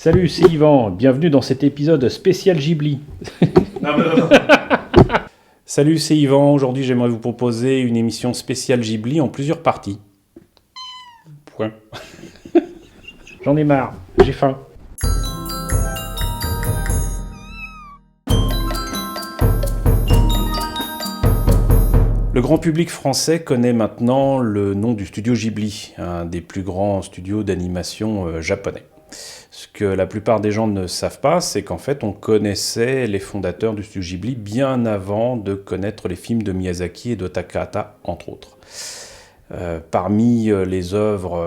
Salut, c'est Yvan, bienvenue dans cet épisode spécial Ghibli. Non. Salut, c'est Yvan, aujourd'hui j'aimerais vous proposer une émission spéciale Ghibli en plusieurs parties. Point. J'en ai marre, j'ai faim. Le grand public français connaît maintenant le nom du studio Ghibli, un des plus grands studios d'animation japonais. Ce que la plupart des gens ne savent pas, c'est qu'en fait on connaissait les fondateurs du studio Ghibli bien avant de connaître les films de Miyazaki et de Takahata, entre autres. Parmi les œuvres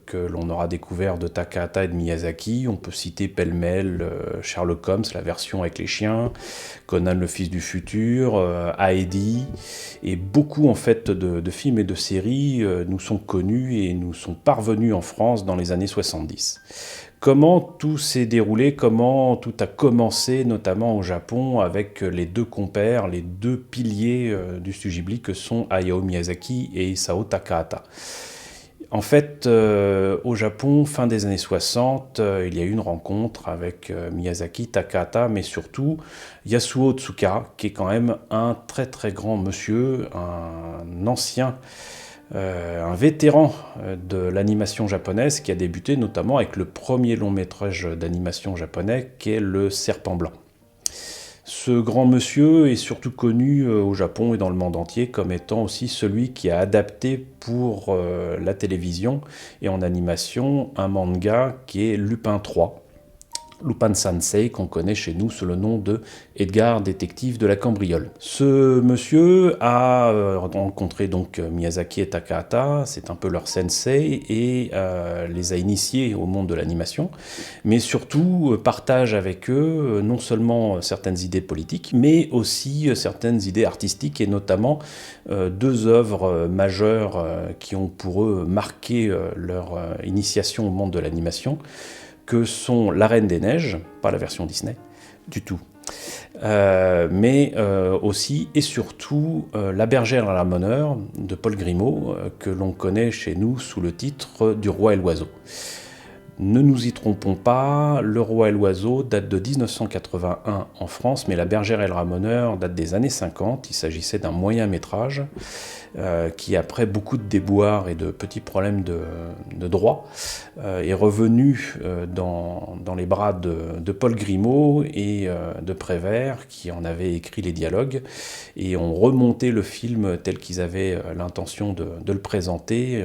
que l'on aura découvert de Takahata et de Miyazaki, on peut citer pêle-mêle Sherlock Holmes, la version avec les chiens, Conan le fils du futur, Heidi, et beaucoup en fait de films et de séries nous sont connus et nous sont parvenus en France dans les années 70. Comment tout s'est déroulé, comment tout a commencé, notamment au Japon, avec les deux compères, les deux piliers du studio Ghibli que sont Hayao Miyazaki et Isao Takahata. En fait, au Japon, fin des années 60, il y a eu une rencontre avec Miyazaki, Takahata, mais surtout Yasuo Tsukara, qui est quand même un très très grand monsieur, un ancien un vétéran de l'animation japonaise qui a débuté notamment avec le premier long métrage d'animation japonais qui est Le Serpent Blanc. Ce grand monsieur est surtout connu au Japon et dans le monde entier comme étant aussi celui qui a adapté pour la télévision et en animation un manga qui est Lupin III. Lupin Sensei, qu'on connaît chez nous sous le nom de Edgar, détective de la cambriole. Ce monsieur a rencontré donc Miyazaki et Takahata, c'est un peu leur sensei, et les a initiés au monde de l'animation, mais surtout partage avec eux non seulement certaines idées politiques, mais aussi certaines idées artistiques, et notamment deux œuvres majeures qui ont pour eux marqué leur initiation au monde de l'animation, que sont La Reine des Neiges, pas la version Disney, du tout, mais aussi et surtout La Bergère et la Moneur de Paul Grimaud, que l'on connaît chez nous sous le titre du Roi et l'Oiseau. Ne nous y trompons pas, Le Roi et l'Oiseau date de 1981 en France, mais La Bergère et le Ramoneur date des années 50. Il s'agissait d'un moyen métrage qui, après beaucoup de déboires et de petits problèmes de droit, est revenu dans les bras de Paul Grimaud et de Prévert, qui en avaient écrit les dialogues, et ont remonté le film tel qu'ils avaient l'intention de le présenter,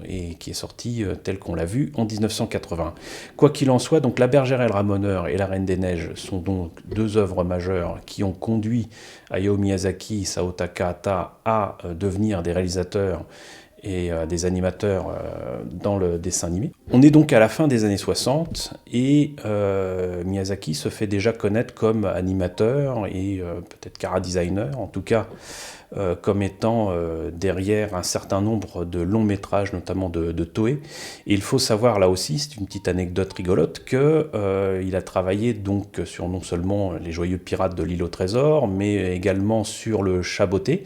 et qui est sorti tel qu'on l'a vu en 1980. Quoi qu'il en soit, donc La Bergère et le Ramoneur et La Reine des Neiges sont donc deux œuvres majeures qui ont conduit Hayao Miyazaki, Isao Takahata à devenir des réalisateurs et des animateurs dans le dessin animé. On est donc à la fin des années 60 et Miyazaki se fait déjà connaître comme animateur et peut-être chara-designer, en tout cas comme étant derrière un certain nombre de longs métrages, notamment de Toei. Et il faut savoir là aussi, c'est une petite anecdote rigolote, qu'il a travaillé donc sur non seulement Les Joyeux Pirates de l'Île au Trésor, mais également sur Le Chat Botté.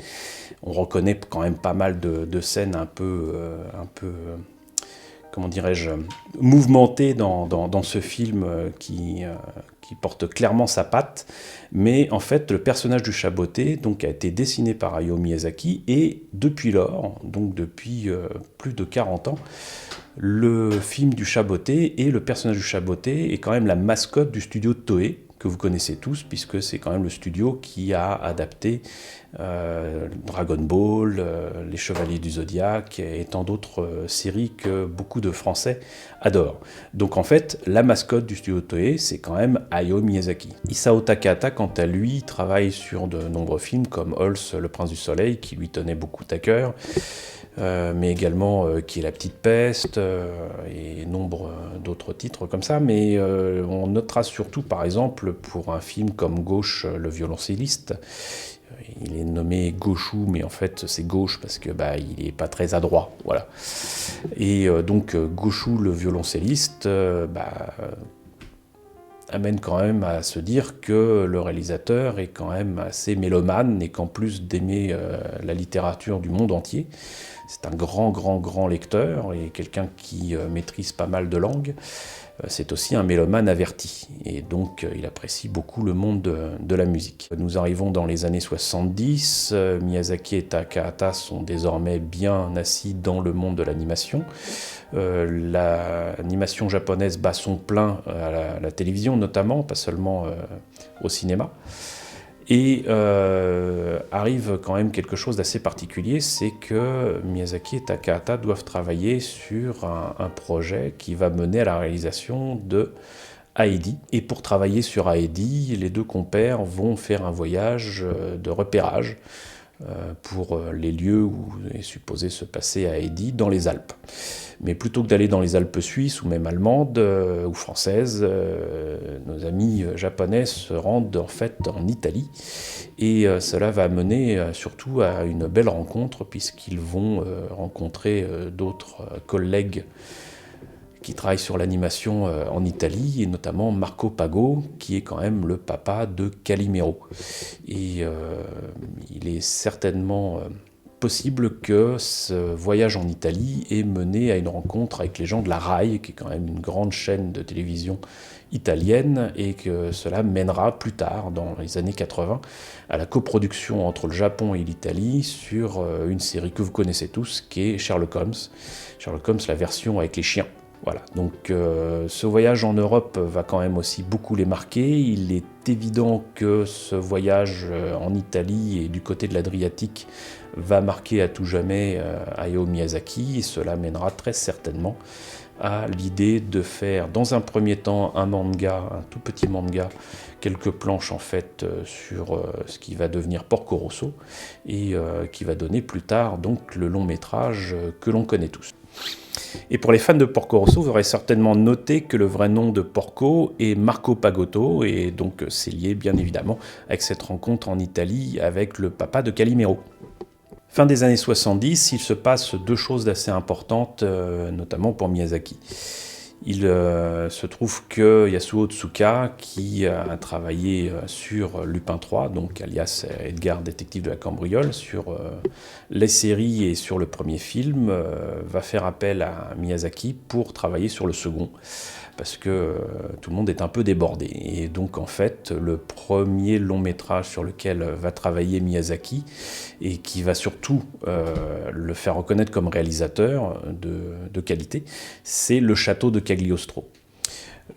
On reconnaît quand même pas mal de scènes un peu comment dirais-je, mouvementées dans ce film qui porte clairement sa patte. Mais en fait, le personnage du Chat Botté donc, a été dessiné par Hayao Miyazaki, et depuis lors, donc depuis plus de 40 ans, le film du Chat Botté et le personnage du Chat Botté est quand même la mascotte du studio Toei, que vous connaissez tous, puisque c'est quand même le studio qui a adapté Dragon Ball, Les Chevaliers du Zodiaque et tant d'autres séries que beaucoup de Français adorent. Donc en fait, la mascotte du studio Toei, c'est quand même Hayao Miyazaki. Isao Takahata, quant à lui, travaille sur de nombreux films comme Halls, Le Prince du Soleil, qui lui tenait beaucoup à cœur, mais également Qui est la petite peste, et nombre d'autres titres comme ça. Mais on notera surtout, par exemple, pour un film comme Gauche, le violoncelliste, il est nommé Gauchou, mais en fait c'est Gauche parce que il est pas très adroit, voilà. Et donc Gauchou, le violoncelliste, amène quand même à se dire que le réalisateur est quand même assez mélomane et qu'en plus d'aimer la littérature du monde entier, c'est un grand lecteur et quelqu'un qui maîtrise pas mal de langues. C'est aussi un mélomane averti, et donc il apprécie beaucoup le monde de la musique. Nous arrivons dans les années 70, Miyazaki et Takahata sont désormais bien assis dans le monde de l'animation. L'animation japonaise bat son plein à la télévision notamment, pas seulement au cinéma. Et arrive quand même quelque chose d'assez particulier, c'est que Miyazaki et Takahata doivent travailler sur un projet qui va mener à la réalisation de Heidi. Et pour travailler sur Heidi, les deux compères vont faire un voyage de repérage pour les lieux où est supposé se passer Heidi dans les Alpes. Mais plutôt que d'aller dans les Alpes suisses ou même allemandes ou françaises, nos amis japonais se rendent en fait en Italie, et cela va mener surtout à une belle rencontre puisqu'ils vont rencontrer d'autres collègues qui travaille sur l'animation en Italie, et notamment Marco Pago, qui est quand même le papa de Calimero. Et il est certainement possible que ce voyage en Italie ait mené à une rencontre avec les gens de la RAI, qui est quand même une grande chaîne de télévision italienne, et que cela mènera plus tard, dans les années 80, à la coproduction entre le Japon et l'Italie sur une série que vous connaissez tous, qui est Sherlock Holmes. Sherlock Holmes, la version avec les chiens. Voilà, donc ce voyage en Europe va quand même aussi beaucoup les marquer. Il est évident que ce voyage en Italie et du côté de l'Adriatique va marquer à tout jamais Hayao Miyazaki, et cela mènera très certainement à l'idée de faire dans un premier temps un manga, un tout petit manga, quelques planches en fait sur ce qui va devenir Porco Rosso, et qui va donner plus tard donc le long métrage que l'on connaît tous. Et pour les fans de Porco Rosso, vous aurez certainement noté que le vrai nom de Porco est Marco Pagotto, et donc c'est lié bien évidemment avec cette rencontre en Italie avec le papa de Calimero. Fin des années 70, il se passe deux choses d'assez importantes, notamment pour Miyazaki. Il se trouve que Yasuo Tsuka, qui a travaillé sur Lupin III, donc alias Edgar, détective de la cambriole, sur les séries et sur le premier film, va faire appel à Miyazaki pour travailler sur le second, parce que tout le monde est un peu débordé. Et donc en fait, le premier long métrage sur lequel va travailler Miyazaki, et qui va surtout le faire reconnaître comme réalisateur de qualité, c'est Le Château de Cagliostro.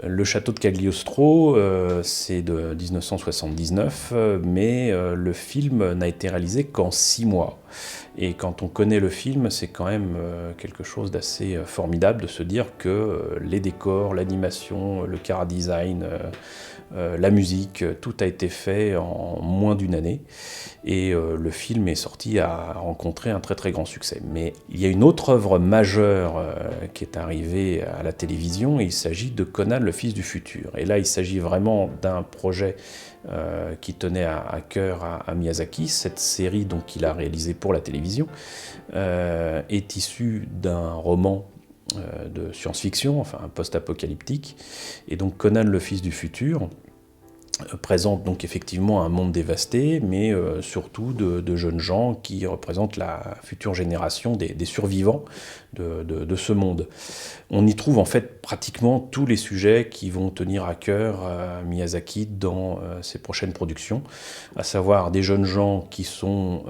Le Château de Cagliostro, c'est de 1979, mais le film n'a été réalisé qu'en 6 mois. Et quand on connaît le film, c'est quand même quelque chose d'assez formidable de se dire que les décors, l'animation, le chara-design, la musique, tout a été fait en moins d'une année. Et le film est sorti à rencontrer un très très grand succès. Mais il y a une autre œuvre majeure qui est arrivée à la télévision, et il s'agit de Conan, le fils du futur. Et là, il s'agit vraiment d'un projet qui tenait à cœur à Miyazaki. Cette série donc, qu'il a réalisée pour la télévision est issue d'un roman de science-fiction, enfin post-apocalyptique. Et donc Conan, le fils du futur, présente donc effectivement un monde dévasté, mais surtout de jeunes gens qui représentent la future génération des survivants de ce monde. On y trouve en fait pratiquement tous les sujets qui vont tenir à cœur Miyazaki dans ses prochaines productions, à savoir des jeunes gens qui sont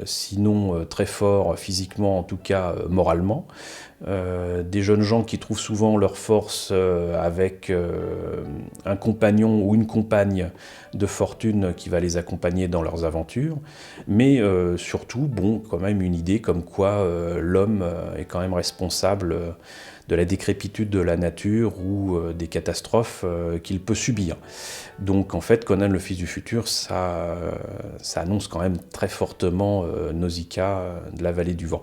sinon très forts physiquement, en tout cas moralement, des jeunes gens qui trouvent souvent leur force avec un compagnon ou une compagne de fortune qui va les accompagner dans leurs aventures, mais surtout, bon, quand même une idée comme quoi l'homme est quand même responsable de la décrépitude de la nature ou des catastrophes qu'il peut subir. Donc en fait, Conan, le fils du futur, ça annonce quand même très fortement Nausicaa de la vallée du vent.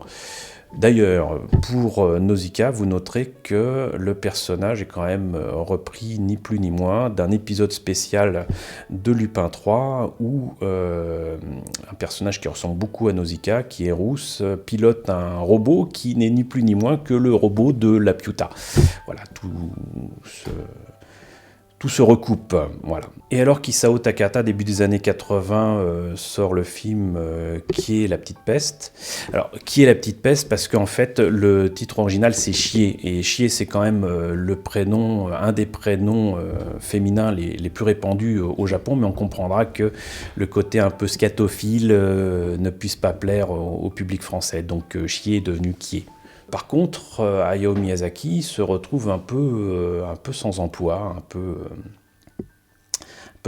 D'ailleurs, pour Nausicaa, vous noterez que le personnage est quand même repris ni plus ni moins d'un épisode spécial de Lupin III où un personnage qui ressemble beaucoup à Nausicaa, qui est rousse, pilote un robot qui n'est ni plus ni moins que le robot de La Piuta. Voilà, tout tout se recoupe, voilà. Et alors qu'Isao Takahata, début des années 80, sort le film Qui est la petite peste. Alors, Qui est la petite peste? Parce qu'en fait, le titre original, c'est Chie. Et Chie, c'est quand même le prénom, un des prénoms féminins les plus répandus au Japon, mais on comprendra que le côté un peu scatophile ne puisse pas plaire au public français. Donc, Chie est devenu Kie. Par contre, Hayao Miyazaki se retrouve un peu sans emploi, un peu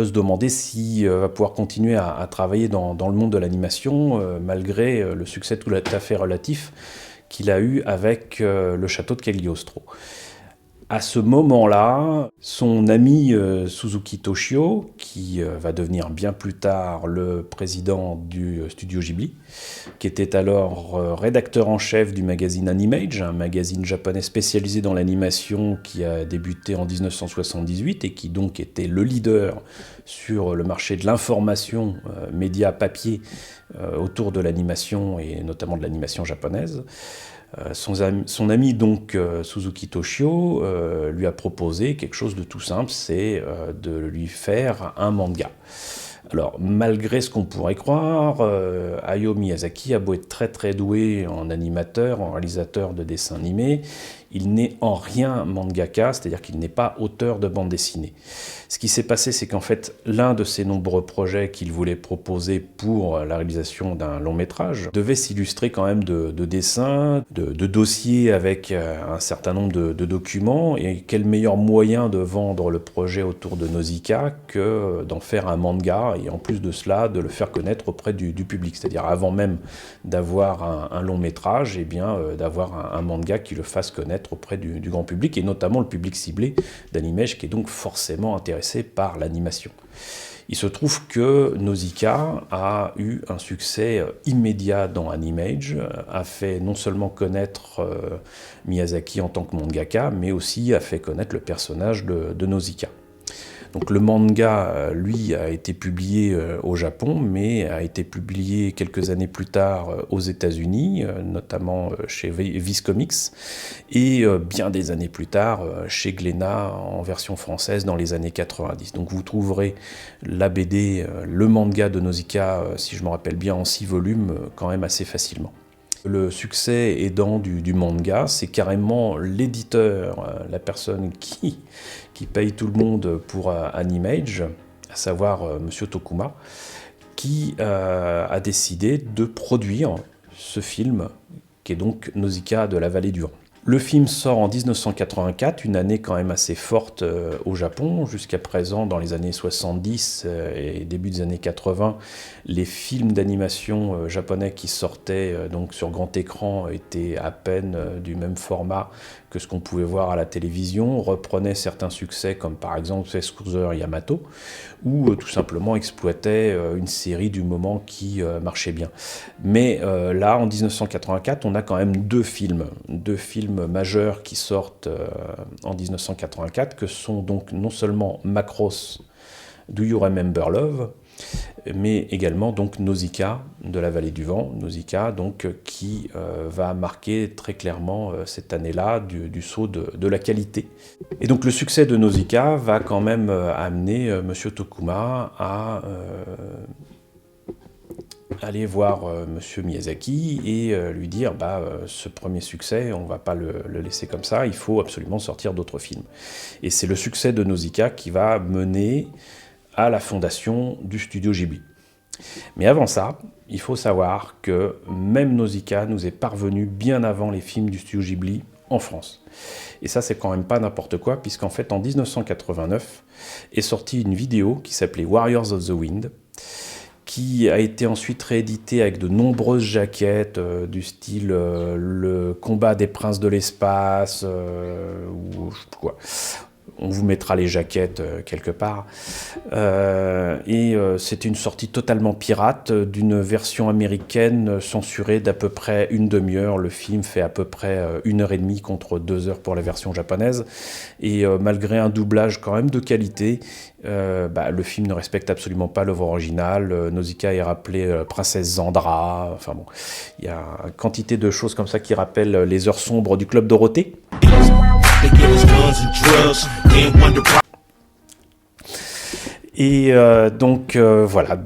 se demander s'il va pouvoir continuer à travailler dans le monde de l'animation, malgré le succès tout à fait relatif qu'il a eu avec le château de Cagliostro. À ce moment-là, son ami Suzuki Toshio, qui va devenir bien plus tard le président du studio Ghibli, qui était alors rédacteur en chef du magazine Animage, un magazine japonais spécialisé dans l'animation qui a débuté en 1978 et qui donc était le leader sur le marché de l'information média papier autour de l'animation et notamment de l'animation japonaise. Son ami donc Suzuki Toshio lui a proposé quelque chose de tout simple, c'est de lui faire un manga. Alors malgré ce qu'on pourrait croire, Hayao Miyazaki a beau être très très doué en animateur, en réalisateur de dessins animés, il n'est en rien mangaka, c'est-à-dire qu'il n'est pas auteur de bande dessinée. Ce qui s'est passé, c'est qu'en fait, l'un de ses nombreux projets qu'il voulait proposer pour la réalisation d'un long métrage devait s'illustrer quand même de dessins, de dossiers avec un certain nombre de documents, et quel meilleur moyen de vendre le projet autour de Nausicaa que d'en faire un manga, et en plus de cela, de le faire connaître auprès du public, c'est-à-dire avant même d'avoir un long métrage, et bien d'avoir un manga qui le fasse connaître auprès du grand public, et notamment le public ciblé d'Animage, qui est donc forcément intéressé par l'animation. Il se trouve que Nausicaa a eu un succès immédiat dans Animage, a fait non seulement connaître Miyazaki en tant que mangaka, mais aussi a fait connaître le personnage de Nausicaa. Donc le manga, lui, a été publié au Japon, mais a été publié quelques années plus tard aux États-Unis, notamment chez Viz Comics, et bien des années plus tard chez Glénat en version française dans les années 90. Donc vous trouverez la BD, le manga de Nausicaa, si je me rappelle bien, en 6 volumes, quand même assez facilement. Le succès aidant du manga, c'est carrément l'éditeur, la personne qui paye tout le monde pour Animage, à savoir Monsieur Tokuma, qui a décidé de produire ce film, qui est donc Nausicaa de la vallée du vent. Le film sort en 1984, une année quand même assez forte au Japon. Jusqu'à présent, dans les années 70 et début des années 80, les films d'animation japonais qui sortaient donc sur grand écran étaient à peine du même format que ce qu'on pouvait voir à la télévision, reprenaient certains succès comme par exemple Space Cruiser Yamato, ou tout simplement exploitaient une série du moment qui marchait bien. Mais là, en 1984, on a quand même deux films majeurs qui sortent en 1984, que sont donc non seulement Macross, Do You Remember Love, mais également donc Nausicaa de la vallée du vent, Nausicaa donc qui va marquer très clairement cette année-là du saut de la qualité. Et donc le succès de Nausicaa va quand même amener Monsieur Tokuma à aller voir Monsieur Miyazaki et lui dire ce premier succès, on ne va pas le laisser comme ça, il faut absolument sortir d'autres films. Et c'est le succès de Nausicaa qui va mener à la fondation du studio Ghibli. Mais avant ça, il faut savoir que même Nausicaa nous est parvenu bien avant les films du studio Ghibli en France. Et ça, c'est quand même pas n'importe quoi, puisqu'en fait, en 1989, est sortie une vidéo qui s'appelait Warriors of the Wind, qui a été ensuite rééditée avec de nombreuses jaquettes du style le combat des princes de l'espace, ou je sais pas quoi. On vous mettra les jaquettes quelque part. C'était une sortie totalement pirate d'une version américaine censurée d'à peu près une demi-heure. Le film fait à peu près 1h30 contre 2 heures pour la version japonaise. Et malgré un doublage quand même de qualité, le film ne respecte absolument pas l'œuvre originale. Nausicaa est rappelée Princesse Zandra. Enfin bon, il y a une quantité de choses comme ça qui rappellent les heures sombres du Club Dorothée. Et voilà,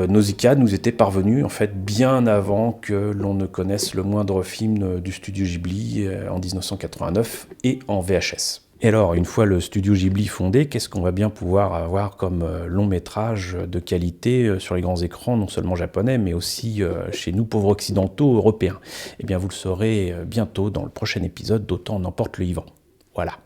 Nausicaa nous était parvenu en fait bien avant que l'on ne connaisse le moindre film du studio Ghibli en 1989 et en VHS. Et alors, une fois le studio Ghibli fondé, qu'est-ce qu'on va bien pouvoir avoir comme long métrage de qualité sur les grands écrans, non seulement japonais, mais aussi chez nous, pauvres occidentaux européens? Eh bien, vous le saurez bientôt dans le prochain épisode d'Autant en emporte le vent. Voilà.